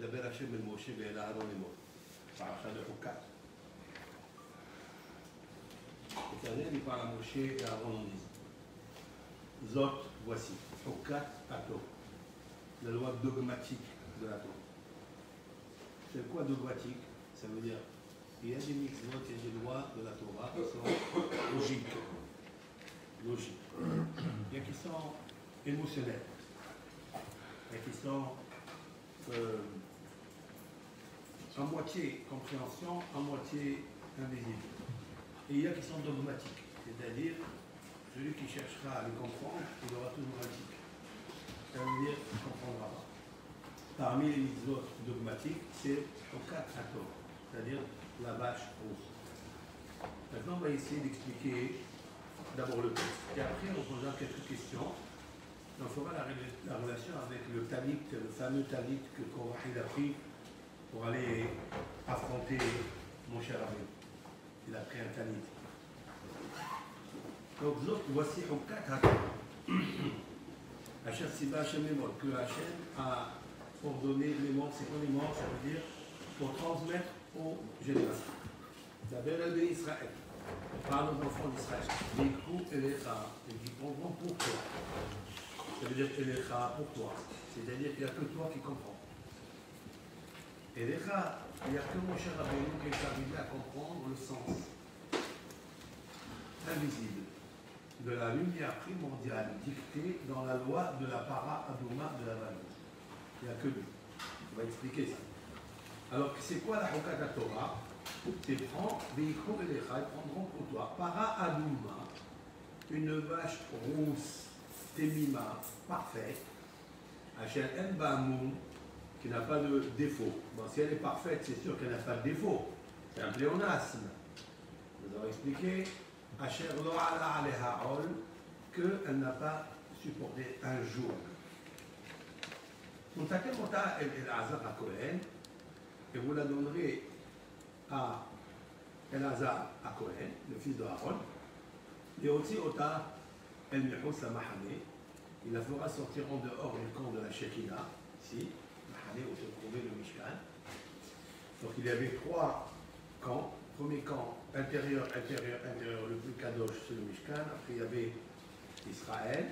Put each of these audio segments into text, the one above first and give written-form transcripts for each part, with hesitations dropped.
דבר השם אל משה ואל אהרון לאמור. פרשת בחוקת. L'Éternel, il parle à Moshe et à Aaron en disant Zot, voici, Hokat Ato, la loi dogmatique de la Torah. C'est quoi dogmatique? Ça veut dire il y a des mitzvot, il y a des lois de la Torah qui sont logiques. Il y a qui sont émotionnelles. Il y a qui sont à moitié compréhension, à moitié invisible. Et il y a qui sont dogmatiques, c'est-à-dire celui qui cherchera à les comprendre, il aura toujours un tic. Ça veut dire qu'il ne comprendra pas. Parmi les mitzvot dogmatiques, c'est Hokat Ator, c'est-à-dire la vache rousse. Maintenant, on va essayer d'expliquer d'abord le texte. Et après, on posera quelques questions. On fera la relation avec le talit, le fameux talit que Korach a pris pour aller affronter mon cher Rabbeinu. Il a pris un talit. Donc, voici Hokat Ator. Hachem Siba Hachem les morts, que Hachem a ordonné les morts. C'est quoi les morts? Ça veut dire pour transmettre aux générations. D'abord, elle est Israël. Parle aux enfants d'Israël. Les coups et les chas, et qui prendront pour toi. Ça veut dire que les chas pour toi. C'est-à-dire qu'il n'y a que toi qui comprends. Et les chas, il n'y a que mon cher Rabbeinu qui est arrivé à comprendre le sens invisible de la lumière primordiale dictée dans la loi de la para adouma de la vallée. Il n'y a que lui. On va expliquer ça. Alors, c'est quoi la Hokat Torah? Tu prends, Veikho et les chas, ils prendront pour toi. Para adouma, une vache rousse, témima, parfaite. Hachel en ba'amoum, qui n'a pas de défaut. Bon, si elle est parfaite, c'est sûr qu'elle n'a pas de défaut. C'est un pléonasme. Nous avons expliqué. Asher lo ala aleha ol, qu'elle n'a pas supporté un jour. Donc, monta El-Azar à Cohen, et vous la donnerez à El-Azar à Cohen, le fils de Aaron, et aussi Ota El-Mihous la Mahane, il la fera sortir en dehors du camp de la Shekinah, ici, Mahane où se trouvait le Mishkan. Donc il y avait 3 camps. Premier camp, intérieur, le plus kadosh, c'est le Mishkan. Après, il y avait Israël,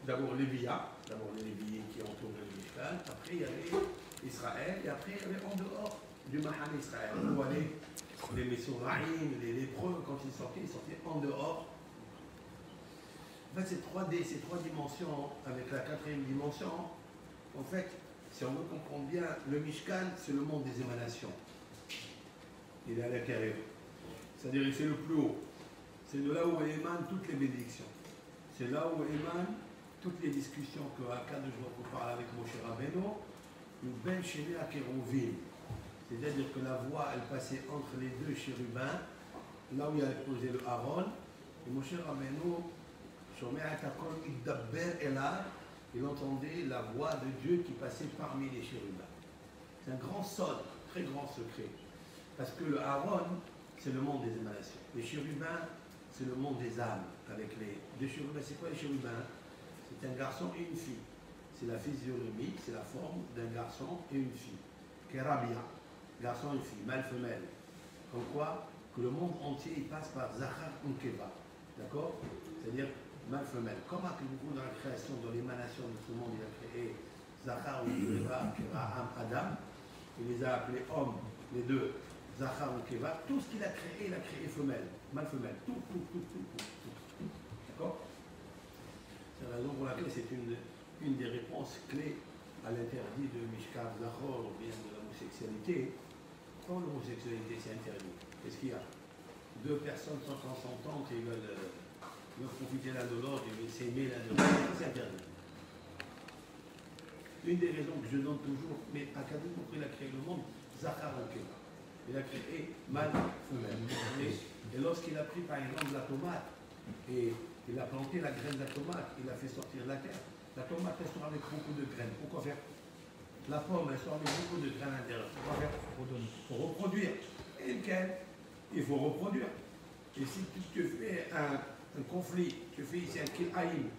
d'abord les Léviens qui entouraient le Mishkan. Après, il y avait Israël, et après, il y avait en dehors du Mahan Israël. Où allaient les Messoraïm, les lépreux, quand ils sortaient en dehors. En fait, c'est 3D, ces 3 dimensions, avec la 4e dimension. En fait, si on veut comprendre bien, le Mishkan, c'est le monde des émanations. Il est à l'intérieur. C'est-à-dire que c'est le plus haut. C'est de là où émanent toutes les bénédictions. C'est là où émanent toutes les discussions que Akadosh Baruch Hu parle avec Moshe Rabbeinu, une belle chaînée à Kérovim. C'est-à-dire que la voix, elle passait entre les 2 chérubins, là où il avait posé le Aaron, et Moshe Rabbeinu, il entendait la voix de Dieu qui passait parmi les chérubins. C'est un grand sod, très grand secret. Parce que le Aaron, c'est le monde des émanations. Les chérubins, c'est le monde des âmes. Avec les 2 chérubins, c'est quoi les chérubins? C'est un garçon et une fille. C'est la physionomie, c'est la forme d'un garçon et une fille. Kerabia, garçon et fille, mâle-femelle. Comme quoi, que le monde entier, il passe par Zachar Unkeva. D'accord? C'est-à-dire mâle-femelle. Comment que beaucoup dans la création, dans l'émanation de ce monde, il a créé Zachar Unkeva, Keraham, Adam. Il les a appelés hommes, les 2. Zachar ou Keva, tout ce qu'il a créé femelle, mâle-femelle, tout. D'accord? C'est la raison pour laquelle c'est une des réponses clés à l'interdit de Mishkav Zachor, ou bien de l'homosexualité. Quand l'homosexualité c'est interdit, qu'est-ce qu'il y a? 2 personnes sont consentantes et veulent profiter l'un de l'autre, ils veulent s'aimer l'un de l'autre, c'est interdit. Une des raisons que je donne toujours, mais à Akadosh Baruch Hu, il a créé le monde, Zachar ou Keva. Il a créé mâle, femelle. Et lorsqu'il a pris par exemple la tomate et il a planté la graine de la tomate, il a fait sortir la terre. La tomate, elle sort avec beaucoup de graines. Pourquoi faire? La pomme, elle sort avec beaucoup de graines à l'intérieur. Pourquoi faire? Pour reproduire. Et lequel? Il faut reproduire. Et si tu fais un conflit, tu fais ici un kil'aïm,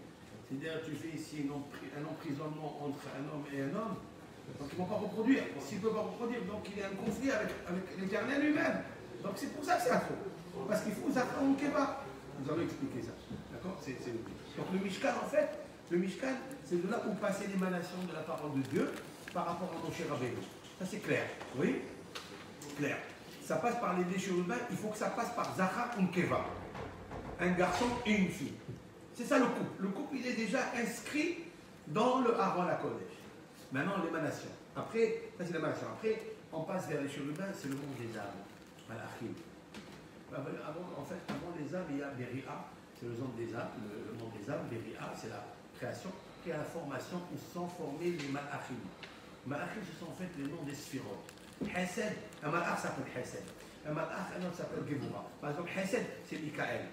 c'est-à-dire tu fais ici un emprisonnement entre un homme et un homme, Donc ils ne vont pas reproduire. S'il ne peut pas reproduire, donc il y a un conflit avec l'Éternel lui-même. Donc c'est pour ça que c'est à trop. Parce qu'il faut Zachar ou Keva. Nous allons expliquer ça. D'accord? Donc le Mishkan, en fait, le Mishkan, c'est de là où passait l'émanation de la parole de Dieu par rapport à Moshe Rabbeinu. Ça c'est clair. Oui? Clair. Ça passe par les déchets urbains, il faut que ça passe par Zachar ou Keva. Un garçon et une fille. C'est ça le couple. Le couple, il est déjà inscrit dans le Aaron à Kodesh. Maintenant, l'émanation. Après, ça c'est l'émanation. Après, on passe vers les chérubins, c'est le monde des âmes. Malachim. Avant les âmes, il y a Beria, c'est le monde des âmes, le monde des âmes. Beria, c'est la création. Et à la formation, où sont formés les Malachim. Malachim, ce sont en fait les noms des sphirotes. Hesed, un Malach s'appelle Hesed. Un Malach, un autre s'appelle Gevura. Par exemple, Hesed, c'est Mikaël.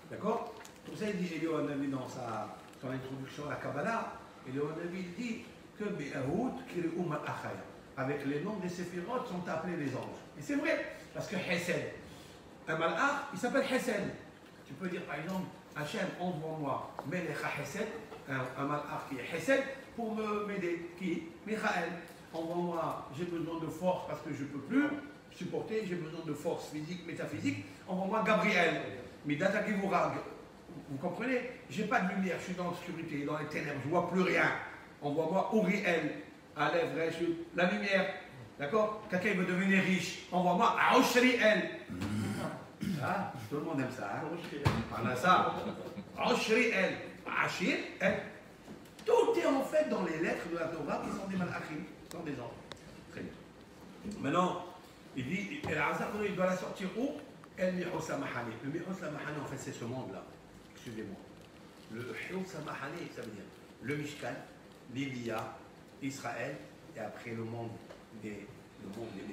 D'accord? Pour ça, il dit, Eliyahu Hanavi dans son introduction à la Kabbalah, Eliyahu Hanavi dit que Be'ahoud, Kiri'u Malachaya. Avec les noms des séphirotes sont appelés les anges. Et c'est vrai, parce que Hesed, un Malach, il s'appelle Hesed. Tu peux dire par exemple, Hachem, envoie-moi Melecha Hesed, un Malach qui est Hesed, pour m'aider. Qui? Michael. Envoie-moi, j'ai besoin de force parce que je ne peux plus supporter, j'ai besoin de force physique, métaphysique. Envoie-moi Gabriel. Midata Givurag. Vous comprenez? Je n'ai pas de lumière, je suis dans l'obscurité, dans les ténèbres, je ne vois plus rien. Envoie-moi Uriel. Aleph, Resh, la lumière. D'accord? Quelqu'un veut devenir riche. Envoie-moi Aushriel. Ah, tout le monde aime ça. On a ça. Aushriel. Ashir, elle. Tout est en fait dans les lettres de la Torah qui sont des malachim, qui sont des anges. Très bien. Maintenant, il dit, El Azar, il doit la sortir où? El Mi'os Samahani. Le Mi'os Samahani, en fait, c'est ce monde-là. Excusez-moi. Le Mi'os Samahani, ça veut dire le Mishkan, l'Elia, Israël, et après le monde des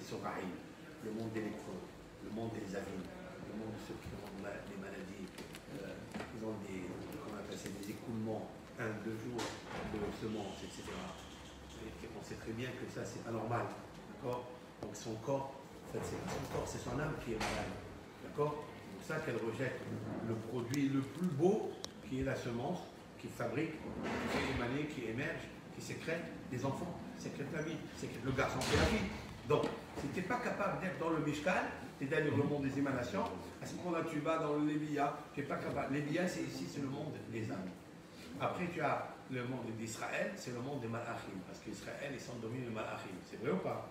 Soraïm, le monde des lépreux, le monde des Avim, le monde de ceux qui ont des maladies, ils ont des écoulements, 1-2 jours de semences, etc. Et on sait très bien que ça, c'est pas normal. D'accord? Donc son corps, en fait, c'est pas son corps, c'est son âme qui est malade. D'accord? C'est pour ça qu'elle rejette le produit le plus beau, qui est la semence, qui fabrique, qui fait émaner, qui émerge, qui sécrète des enfants, sécrète la vie, sécrète le garçon et la fille. Donc, si tu n'es pas capable d'être dans le Mishkan, c'est-à-dire le monde des émanations, à ce moment-là, tu vas dans le Lévia, tu n'es pas capable. Lévia, c'est ici, c'est le monde des âmes. Après, tu as le monde d'Israël, c'est le monde des Malachim, parce qu'Israël, ils sont dominés de Malachim. C'est vrai ou pas?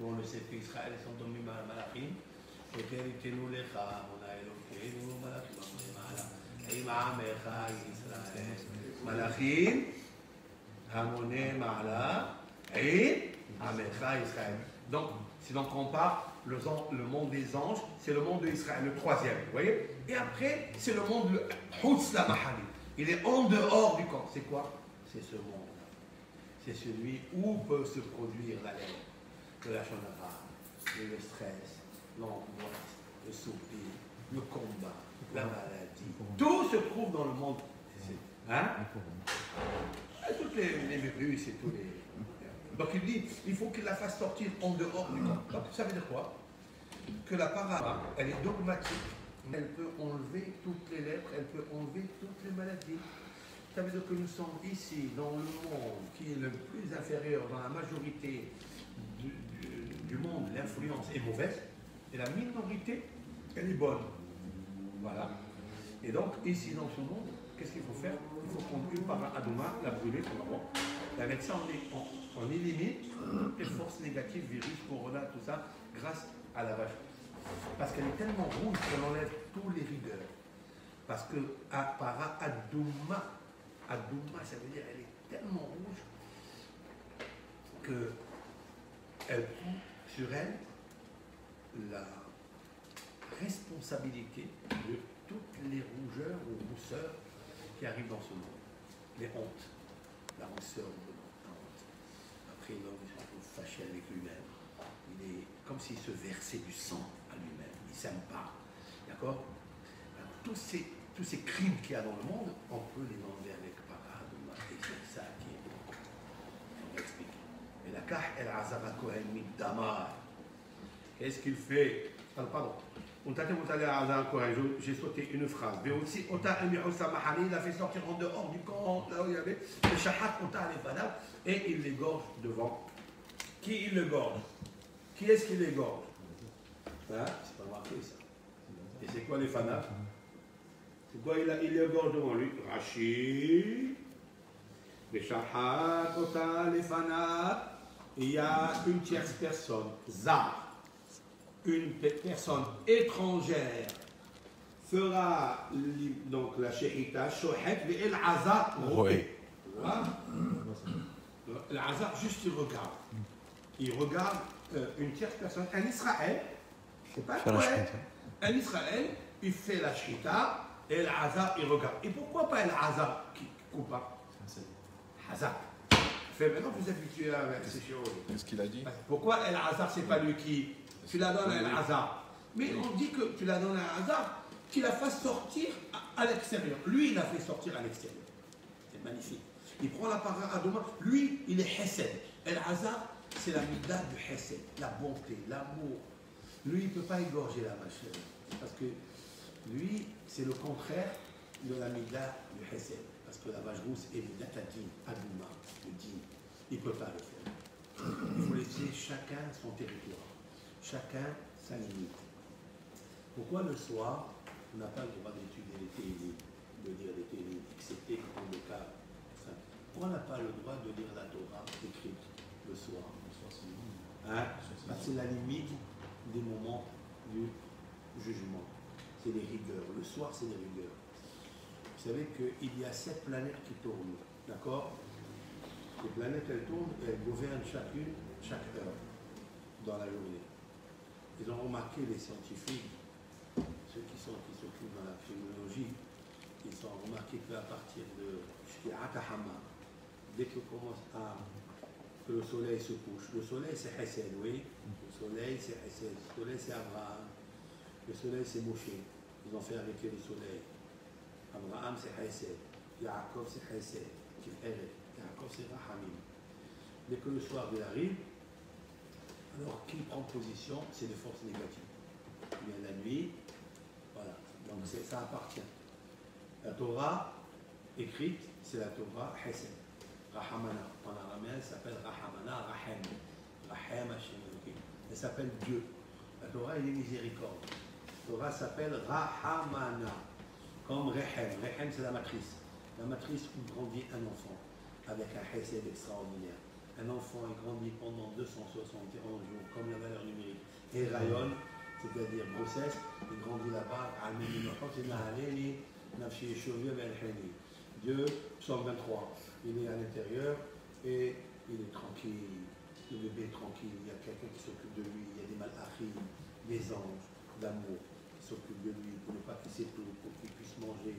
On le sait qu'Israël, ils sont dominés de Malachim. Malachim, Hamoné, Ma'ala, et Amecha, Israël. Donc, si donc on part, le monde des anges, c'est le monde d'Israël, le troisième, vous voyez? Et après, c'est le monde, le Hutz la Mahali. Il est en dehors du camp. C'est quoi? C'est ce monde-là. C'est celui où peut se produire la lèvre, de la shonara, le stress, l'angoisse, le soupir, le combat, la maladie. Tout se trouve dans le monde. Hein? Toutes les virus et tous les... Donc il dit, il faut qu'il la fasse sortir en dehors du camp. Donc ça veut dire quoi? Que la parole, elle est dogmatique. Elle peut enlever toutes les lettres, elle peut enlever toutes les maladies. Ça veut dire que nous sommes ici, dans le monde qui est le plus inférieur, dans la majorité du monde, l'influence est mauvaise, et la minorité, elle est bonne. Voilà. Et donc, ici, dans ce monde, qu'est-ce qu'il faut faire? Il faut prendre une para Adoma, la brûler, et avec ça, on élimine toutes les forces négatives, virus, corona, tout ça, grâce à la vache. Parce qu'elle est tellement rouge qu'elle enlève tous les rigueurs. Parce que para Adoma, ça veut dire elle est tellement rouge qu'elle prend sur elle la responsabilité de toutes les rougeurs ou rousseurs qui arrivent dans ce monde. Les hontes, la rousseur de la honte. Après, l'homme se retrouve fâché avec lui-même. Il est comme s'il se versait du sang à lui-même. Il ne s'aime pas. D'accord? Tous ces crimes qu'il y a dans le monde, on peut les enlever avec parade. Et c'est ça qui est. On va expliquer. Et la Kah El Azara Kohen Middamar. Qu'est-ce qu'il fait? Pardon. J'ai sauté une phrase. Mais aussi, il a fait sortir en dehors du camp, là où il y avait le Shahat, et il l'égorge devant Qui il le gorge? Qui est-ce qui les gorge? Hein? C'est pas marqué ça. Et c'est quoi les fanats? C'est quoi il le gorge devant lui? Rachid. Les shahat, les fanats. Il y a une tierce personne, Zar, une personne étrangère, fera donc la shahita, shohet, et l'azar, Oui. L'azar, juste il regarde. Il regarde une tierce personne, un Israël, c'est pas un Israël, il fait la shahita, et l'azar, il regarde. Et pourquoi pas l'azar qui coupe pas? Hazar. Maintenant, vous êtes habitué avec ces choses. Qu'est-ce qu'il a dit? Pourquoi El Hazar, c'est pas lui qui. Tu la donnes à El Hazar. Mais on dit que tu la donnes à El Hazar, tu la fasses sortir à l'extérieur. Lui, il l'a fait sortir à l'extérieur. C'est magnifique. Il prend la parole à demain. Lui, il est Hesed. El Hazar, c'est la mida du Hesed, la bonté, l'amour. Lui, il ne peut pas égorger la vache. Parce que lui, c'est le contraire de la mida du Hesed. Parce que la vache rousse est le datadine, adouma, le dîme. Il ne peut pas le faire. Il faut laisser chacun son territoire, chacun sa limite. Pourquoi le soir, on n'a pas le droit d'étudier les télim, de lire les télim, excepté quand le cas. Enfin, pourquoi on n'a pas le droit de lire la Torah écrite le soir? Hein? Parce que c'est la limite des moments du jugement. C'est les rigueurs. Le soir, c'est les rigueurs. Vous savez qu'il y a 7 planètes qui tournent, d'accord? Les planètes, elles tournent et elles gouvernent chacune, chaque heure dans la journée. Ils ont remarqué, les scientifiques, ceux qui s'occupent dans la criminologie, ils ont remarqué qu'à partir de Shki'atahama, dès que le soleil se couche, le soleil c'est Hesed, oui, le soleil c'est Hesed, le soleil c'est Abraham, le soleil c'est Moshe, ils ont fait arrêter le soleil. Abraham c'est Hesed, Yaakov c'est Hesed, Tiferet, Yaakov c'est Rahamim. Dès que le soir il arrive, alors qui prend position, c'est les forces négatives. Il y a la nuit, voilà, donc ça appartient. La Torah écrite, c'est la Torah Hesed, Rahamana. En araméen, elle s'appelle Rahamana, Rahem. Rahem Hashem. Elle s'appelle Dieu. La Torah, elle est miséricorde. La Torah s'appelle Rahamana. Comme Rehem. Rehem, c'est la matrice. La matrice où grandit un enfant avec un Hesed extraordinaire. Un enfant est grandi pendant 271 jours, comme la valeur numérique. Et Rayon, c'est-à-dire grossesse, il grandit là-bas. Dieu, psaume 23, il est à l'intérieur et il est tranquille. Le bébé est tranquille. Il y a quelqu'un qui s'occupe de lui. Il y a des malachim, des anges d'amour qui s'occupent de lui pour ne pas qu'il s'étouffe, pour qu'il puisse manger,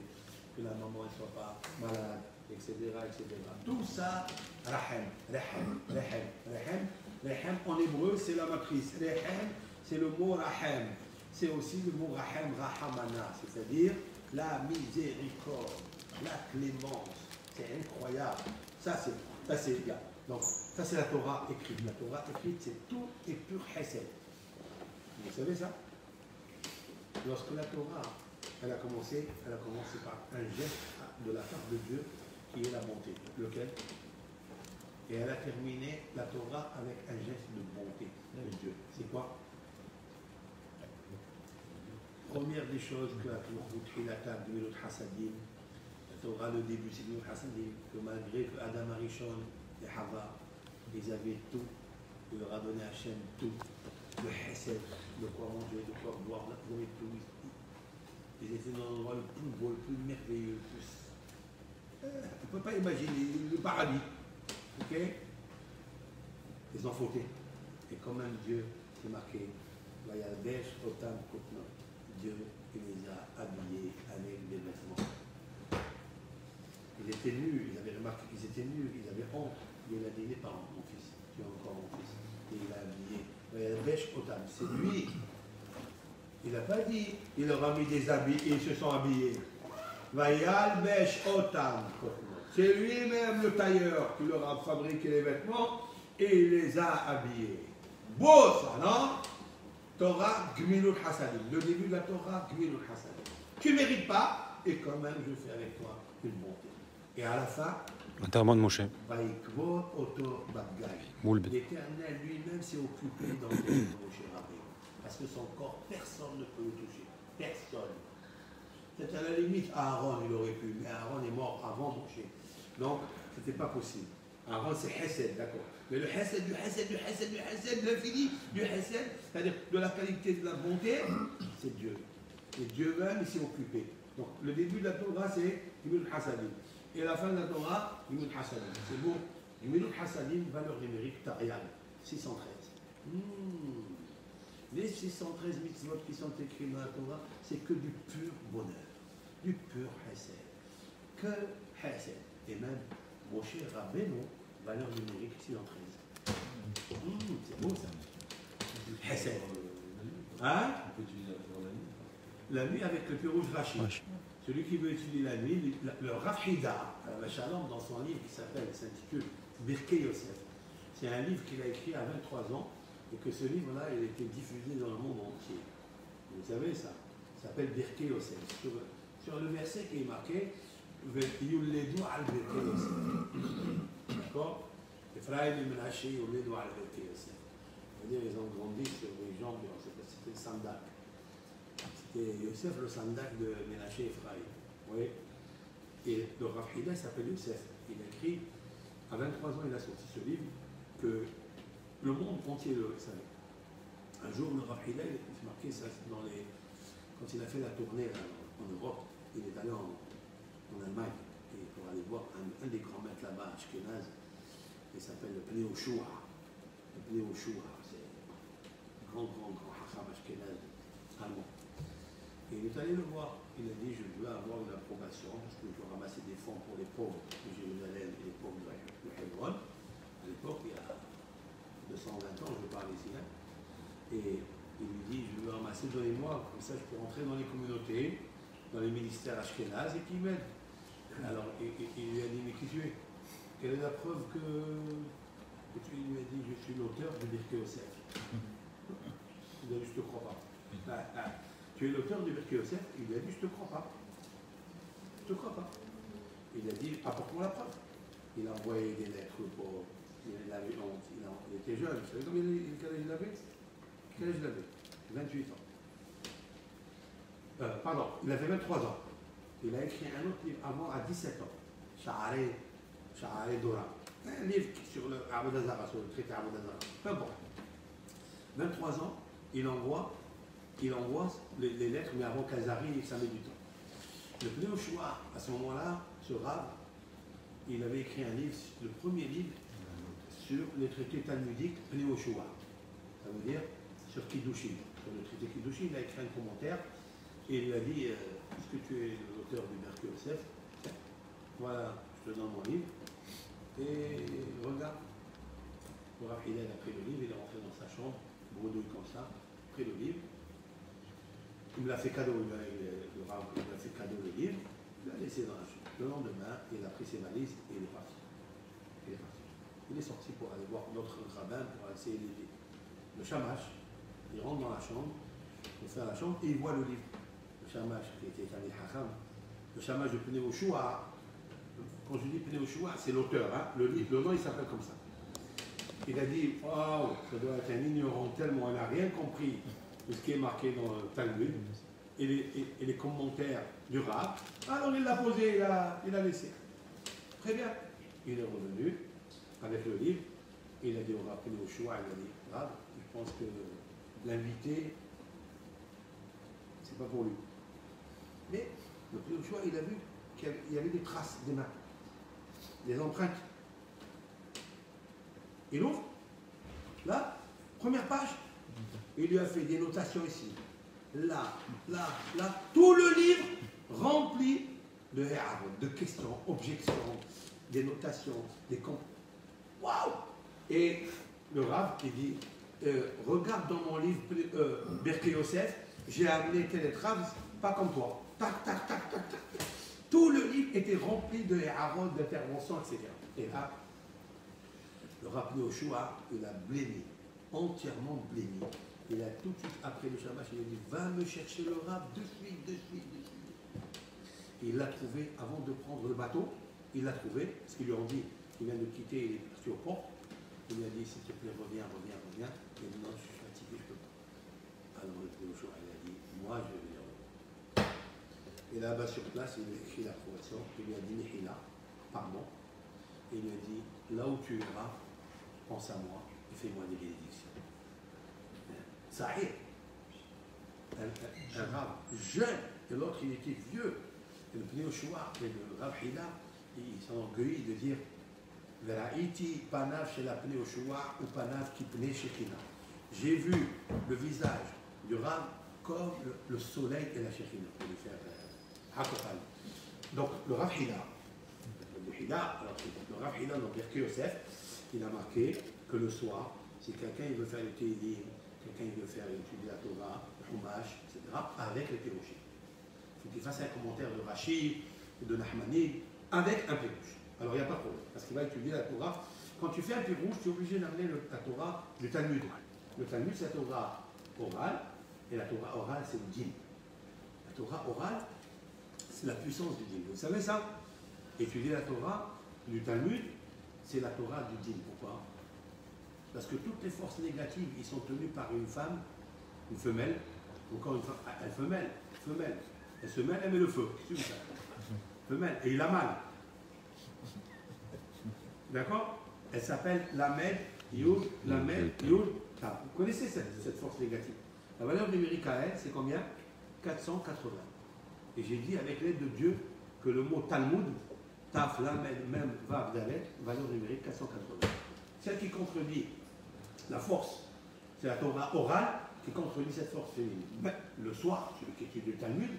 que la maman ne soit pas malade, etc., etc. Tout ça, Rahem, Rahem, Rahem, Rahem. Rahem en hébreu, c'est la matrice. Rahem, c'est le mot Rahem. C'est aussi le mot Rahem, Rahamana, c'est-à-dire la miséricorde, la clémence. C'est incroyable. Ça, c'est bien. Donc, ça, c'est la Torah écrite. La Torah écrite, c'est tout et pur Hesed. Vous savez ça? Lorsque la Torah, elle a commencé par un geste de la part de Dieu qui est la bonté. Lequel? Et elle a terminé la Torah avec un geste de bonté de Dieu. C'est quoi? Première des choses que la Torah de Milut Hasadim, la Torah, le début, c'est Milut Hasadim, que malgré que Adam Arishon et Hava, ils avaient tout, il leur a donné Hachem tout, le Hesed, de quoi manger, de quoi boire, de quoi tout. Ils étaient dans l'endroit le plus beau, le plus merveilleux, le plus. On ne peut pas imaginer le paradis. Ok? Ils ont fauté. Et comme un Dieu, c'est marqué, Vayadesh Otam Kotno. Dieu, il les a habillés avec des vêtements. Ils étaient nus, ils avaient remarqué qu'ils étaient nus, ils avaient honte. Il a dit, les parents, mon fils, tu es encore mon fils. Et il a habillé. Vayadesh Otam, c'est lui. Il n'a pas dit, il leur a mis des habits et ils se sont habillés. Vayalbesh Otam Kotno. C'est lui-même le tailleur qui leur a fabriqué les vêtements et il les a habillés. Beau ça, non? Torah Gmilut Hasadim. Le début de la Torah Gmilut Hasadim. Tu ne mérites pas et quand même je fais avec toi une bonté. Et à la fin, L'enterrement de Moshe. L'Éternel lui-même s'est occupé d'enterrer Moshe Rabbeinu. Parce que son corps, personne ne peut le toucher. Personne. C'est à la limite, Aaron, il aurait pu, mais Aaron est mort avant Moshe. Donc, ce n'était pas possible. Aaron, c'est Hesed, d'accord. Mais le Hesed, du Hesed, du Hesed, du Hesed, l'infini, du Hesed, c'est-à-dire de la qualité de la bonté, c'est Dieu. Et Dieu même, il s'est occupé. Donc, le début de la Torah, c'est Imul Hasadim. Et la fin de la Torah, Imul Hasadim. C'est bon. Imul Hasadim, valeur numérique, Tarian, 613. Les 613 mitzvot qui sont écrits dans la Torah, c'est que du pur bonheur, du pur Hesed. Que Hesed. Et même Moshe Rabbeinu, valeur numérique 613. C'est beau ça. Hesed. Hein? On peut utiliser la nuit avec le Pirouj Rashi. Celui qui veut étudier la nuit, le Rav Hida, Shalom, dans son livre qui s'intitule Birkei Yosef. C'est un livre qu'il a écrit à 23 ans et que ce livre-là, il a été diffusé dans le monde entier. Vous savez ça? Ça s'appelle Birkei Yosef. Sur le verset qui est marqué, Yuledu al Birkei Yosef. D'accord? Ephraim et Menaché, Yuledu al Birkei Yosef. C'est-à-dire, ils ont grandi sur les jambes, c'était le sandak. C'était Yosef le sandak de Menaché et Ephraim. Oui. Et le Rav Hida s'appelle Yosef. Il a écrit, à 23 ans, il a sorti ce livre, que le monde entier le savait. Un jour, le Rav Hida, il s'est marqué ça quand il a fait la tournée là, en Europe, il est allé en Allemagne et pour aller voir un des grands maîtres là-bas, Ashkenaz, il s'appelle le Pnei Yoshua. Le Pnei Yoshua, c'est un grand Hacham Ashkenaz allemand. Et il est allé le voir. Il a dit, je veux avoir une approbation parce que je veux ramasser des fonds pour les pauvres de Jérusalem et les pauvres de Hebron. À l'époque, il y a 220 ans, je parle ici. Hein. Et il lui dit, je veux ramasser, donnez-moi, comme ça je peux rentrer dans les communautés, dans les ministères ashkénazes et qui m'aident. Alors, il lui a dit, mais qui tu es? Quelle est la preuve que tu lui as dit, je suis l'auteur du Birkei Yosef. Il a dit, je ne te crois pas. Tu es l'auteur du Birkei Yosef? Il lui a dit, je ne te crois pas. Je ne te crois pas. Il a dit, apporte-moi la preuve. Il a envoyé des lettres pour... Il avait honte. Il était jeune. Vous savez quel âge il avait? Quel âge il avait? 28 ans. Pardon, il avait 23 ans. Il a écrit un autre livre avant, à 17 ans. Sha'arei Dora. Un livre sur le Avodah sur le traité Avodah Zarah. Peu importe. 23 ans, il envoie les lettres, mais avant qu'elles arrivent, ça met du temps. Le Pnei Yoshua, à ce moment-là, ce Rav, il avait écrit un livre, le premier livre, sur les traités talmudiques Pnei Yoshua. Ça veut dire sur Kiddushin. Sur le traité Kiddushin, il a écrit un commentaire et il lui a dit, puisque tu es l'auteur du Birkei Yosef, voilà, je te donne mon livre, et regarde. Le Rav Hillel a pris le livre, il est rentré dans sa chambre, bredouille comme ça, pris le livre. Il me l'a fait cadeau, le Rav, il m'a fait cadeau le livre, il l'a laissé dans la chambre. Le lendemain, il a pris ses valises et il est parti. Il est sorti pour aller voir notre rabbin pour essayer de l'aider. Le Shamash, il rentre dans la chambre, il fait la chambre et il voit le livre. Le Shamash, qui était un Hacham, le Shamash de Pnei Yoshua, quand je dis Pnei Yoshua, c'est l'auteur, hein, le livre, le nom il s'appelle comme ça. Il a dit, waouh, ça doit être un ignorant tellement, il n'a rien compris de ce qui est marqué dans le Talmud et les commentaires du Rav. Alors il l'a posé, il a laissé. Très bien. Il est revenu avec le livre, il a dit au Rav Pnei Yoshua, il a dit, Rav, je pense que l'invité, c'est pas pour lui. Mais le Pnei Yoshua, il a vu qu'il y avait des traces, des mains, des empreintes. Il ouvre, là, première page, il lui a fait des notations ici, là, tout le livre rempli de Héarod, de questions, objections, des notations, des comptes. Waouh! Et le Rav, il dit, regarde dans mon livre Birkei Yosef, j'ai amené tel traces, pas comme toi. Tac, tac, tac, tac, tac. Tout le livre était rempli de Héarod, d'interventions, etc. Et là, le Rav Pnei Yoshua, il a blémi, entièrement blémi. Il a tout de suite, après le Shamash, il a dit, va me chercher le Rav de suite. Il l'a trouvé avant de prendre le bateau. il l'a trouvé, parce qu'ils lui ont dit, il vient de quitter, il est parti au pont. Il lui a dit, s'il te plaît, reviens. Il a dit, non, je suis fatigué, je ne peux pas. Alors le Yoshua, il a dit, moi, je vais venir. Et là-bas sur place, il lui a écrit l'approbation. Il lui a dit, Nihila, pardon. Et il lui a dit, là où tu iras, pense à moi et fais-moi des bénédictions. Ça est. Un rab jeune, et l'autre il était vieux. Et le Pnei Yoshua et le Rav Hila, ils sont orgueillis de dire Veraiti panav chez la Pnei Yoshua ou panav qui pnei Shekhinah. J'ai vu le visage du Rav comme le soleil et la Shekhinah. Pour lui faire Hakofal. Donc le Rav Hila, le Rav Hila, donc Birkei Yosef, il a marqué que le soir, si quelqu'un il veut faire le Teilim, quelqu'un il veut faire étudier la Torah, le Chumash, etc., avec le Pirouchim. Il faut qu'il fasse un commentaire de Rashi, de Nahmani, avec un Pirouche. Alors il n'y a pas de problème, parce qu'il va étudier la Torah. Quand tu fais un Pirouche, tu es obligé d'amener la Torah du Talmud. Le Talmud, c'est la Torah orale, et la Torah orale, c'est le Din. La Torah orale, c'est la puissance du Din. Vous savez ça? Étudier la Torah du Talmud, c'est la Torah du Din. Pourquoi? Parce que toutes les forces négatives, ils sont tenues par une femme, une femelle, encore une femme, elle femelle. Elle se mêle, elle met le feu. C'est ça. Femelle. Et il a mal. D'accord? Elle s'appelle Lamed, Yud, Yud, Tav. Vous connaissez cette force négative. La valeur numérique à elle, c'est combien? 480. Et j'ai dit avec l'aide de Dieu que le mot Talmud, Taf, Lamed, Mem, Vav, Dalet, valeur numérique 480. Celle qui contredit la force, c'est la Torah orale qui contredit cette force féminine. Mais le soir, celui qui étudie le Talmud,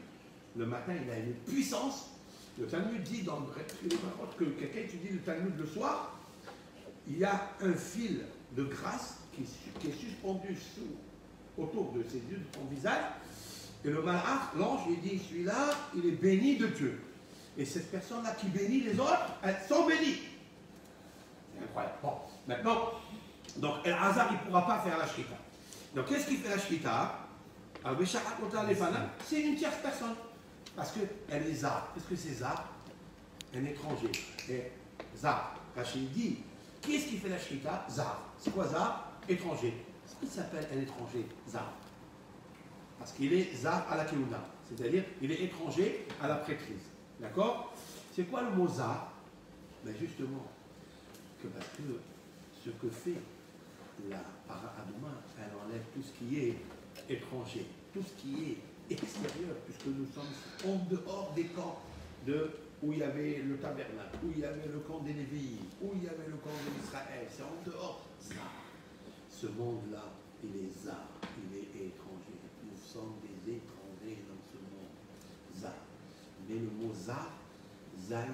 le matin, il a une puissance. Le Talmud dit dans que quelqu'un étudie le Talmud le soir, il y a un fil de grâce qui est suspendu autour de ses yeux, de son visage, et le malach, l'ange, il dit, celui-là, il est béni de Dieu. Et cette personne-là qui bénit les autres, elles sont bénies. C'est incroyable. Bon, maintenant, donc El Hazar, il ne pourra pas faire la shrita. Donc qu'est-ce qui fait la shrita? C'est une tierce personne. Parce qu'elle est zar. Qu'est-ce que c'est zar? Un étranger. Et zar. Rachid dit, qui est-ce qui fait la shrita? Zar. C'est quoi zar? Étranger. Est-ce qu'il s'appelle un étranger zar? Parce qu'il est zar à la keuna. C'est-à-dire, il est étranger à la prêtrise. D'accord? C'est quoi le mot zar? Ben justement, parce que ce que fait la para Aduma, elle enlève tout ce qui est étranger, tout ce qui est extérieur, puisque nous sommes en dehors des camps où il y avait le tabernacle, où il y avait le camp des Lévites, où il y avait le camp de l'Israël. C'est en dehors. Zar. Ce monde-là, il est zar, il est étranger. Nous sommes des étrangers dans ce monde. Zar. Mais le mot zar, zain,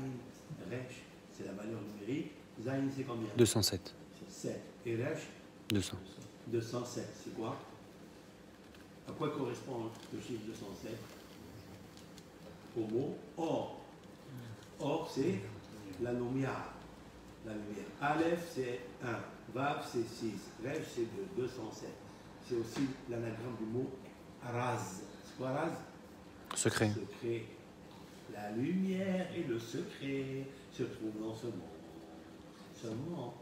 resh, c'est la valeur numérique. Zain, c'est combien? 207. C'est 7. Et resh? 200. 207. C'est quoi? À quoi correspond le chiffre 207? Au mot or. Or, c'est la lumière. La lumière. Aleph, c'est 1. Vav, c'est 6. Resh, c'est 2. 207. C'est aussi l'anagramme du mot raz. C'est quoi raz? Secret. Secret. La lumière et le secret se trouvent dans ce monde. Seulement,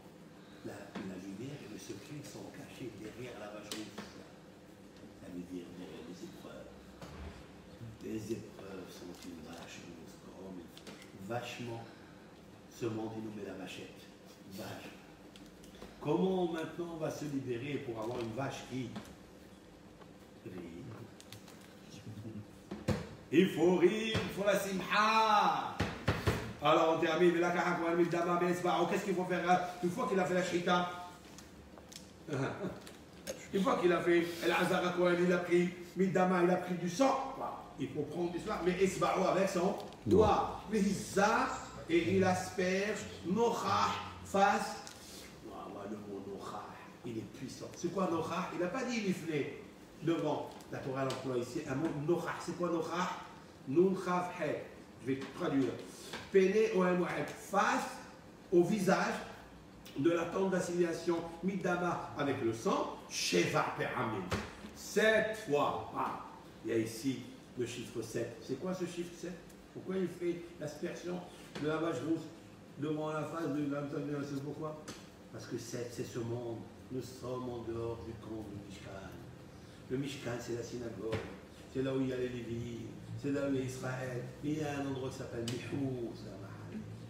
la lumière et le secret sont cachés derrière la vache rouge. Ça veut dire derrière les épreuves. Les épreuves sont une vache rouge, comme vachement. Ce monde, il nous met la vachette. Vache. Comment maintenant on va se libérer pour avoir une vache qui rit? Il faut rire, il faut la simha. Alors on termine, qu'est-ce qu'il faut faire une fois qu'il a fait la shrita? Une fois qu'il a fait El Hazar Kohen, il a pris Midama, il a pris du sang. Il faut prendre du sang, mais Esba'ou avec son doigt. Mais il zah et il asperge, Nochah, face. Le mot Nochah, il est puissant. C'est quoi Nochah? Il n'a pas dit Niflé devant. La Torah l'emploie ici un mot Nochah. C'est quoi Nochah? Nun Chav He. Je vais traduire. Péné Ohem face au visage de la tente d'assignation Midama avec le sang, Sheva Peramim. 7 fois. Ah, il y a ici le chiffre 7. C'est quoi ce chiffre 7? Pourquoi il fait l'aspersion de la vache rouge? devant la face de l'âme, c'est pourquoi? Parce que c'est ce monde. Nous sommes en dehors du camp du Mishkan. Le Mishkan, c'est la synagogue. C'est là où il y a les Lévites. C'est là où il y a Israël. Il y a un endroit qui s'appelle Mihou.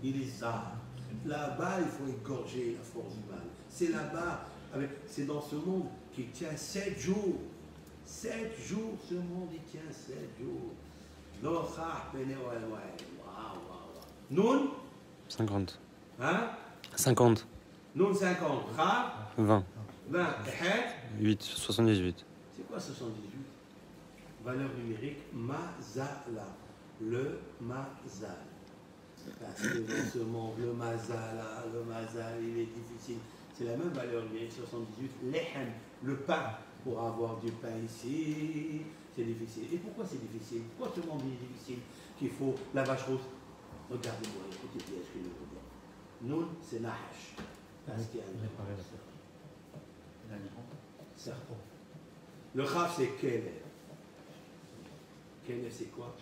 Il est ça. Là-bas, il faut égorger la force du mal. C'est là-bas, c'est dans ce monde qui tient 7 jours. 7 jours, ce monde, il tient 7 jours. Noun 50. Hein 50. Noun 50. Ra 20. 20. Het 8. 78. C'est quoi 78? Valeur numérique Mazala. Le Mazal. Parce que dans ce monde, le Mazal, il est difficile. C'est la même valeur numérique 78. Lehem, le pain. Pour avoir du pain ici, c'est difficile. Et pourquoi c'est difficile? Pourquoi ce monde est difficile? Qu'il faut la vache rousse. Regardez-moi, écoutez bien ce que je veux dire. Noun, c'est Nahash. Parce qu'il y a un serpent. Le Khaf, c'est Kelef. Kelef, c'est quoi?